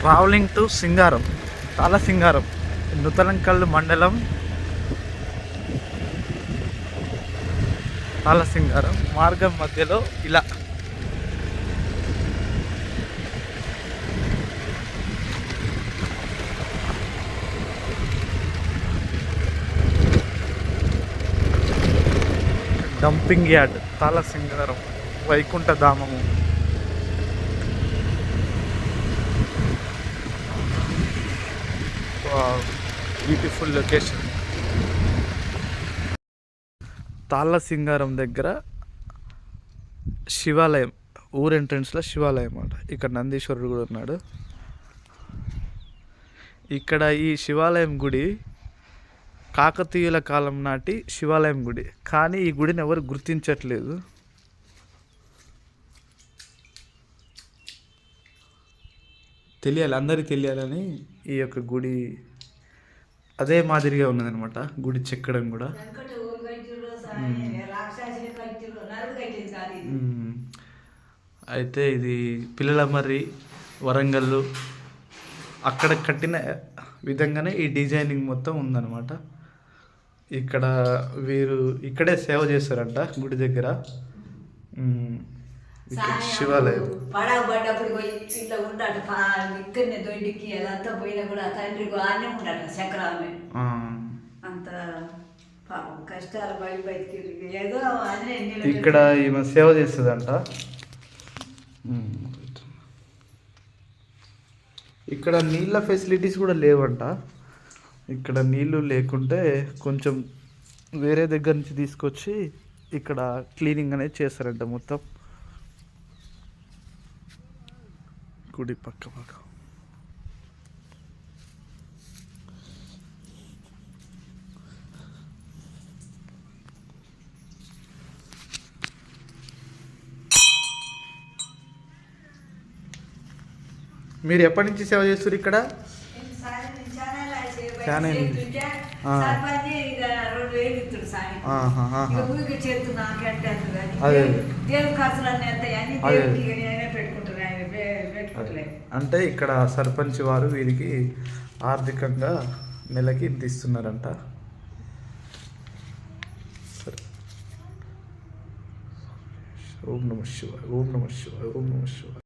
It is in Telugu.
ట్రావెలింగ్ టు సింగారం, సింగారం, నూతలంకల్లు మండలం, సింగారం మార్గం మధ్యలో ఇలా డంపింగ్ యార్డ్, సింగారం, వైకుంఠధామము. Beautiful location. సింగారం దగ్గర శివాలయం, ఊరు ఎంట్రన్స్లో శివాలయం అంట. ఇక్కడ నందీశ్వరుడు కూడా ఉన్నాడు. ఇక్కడ ఈ శివాలయం గుడి కాకతీయుల కాలం నాటి శివాలయం గుడి, కానీ ఈ గుడిని ఎవరు గుర్తించట్లేదు. అందరికీ తెలియాలని ఈ యొక్క గుడి అదే మాదిరిగా ఉన్నదనమాట. గుడి చెక్కడం కూడా అయితే ఇది పిల్లలమర్రి, వరంగల్లు అక్కడ కట్టిన విధంగానే ఈ డిజైనింగ్ మొత్తం ఉందన్నమాట. ఇక్కడ వీరు ఇక్కడే సేవ చేస్తారంట గుడి దగ్గర. శివాలయం పడబడ్డప్పుడు పోయి ఇట్లా ఉంటాడు ఇక్కడనే దొడ్డికి అదంతా పోయినా కూడా తండ్రి ఆనే ఉండట చక్రామే అంత కష్టాలు పడి బయటికి ఏదో అదే ఇక్కడ ఈమె సేవ చేస్తుందంట. ఇక్కడ నీళ్ళ ఫెసిలిటీస్ కూడా లేవంట. ఇక్కడ నీళ్ళు లేకుంటే కొంచెం వేరే దగ్గర నుంచి తీసుకొచ్చి ఇక్కడ క్లీనింగ్ అనేది చేస్తారంట మొత్తం గుడి పక్క. మీరు ఎప్పటి నుంచి సేవ చేస్తారు ఇక్కడ? అంటే ఇక్కడ సర్పంచ్ వారు వీరికి ఆర్థికంగా నెలకి ఇంత ఇస్తున్నారంట. సరే, ఓం నమః శివాయ, ఓం నమః శివాయ, ఓం నమః శివాయ.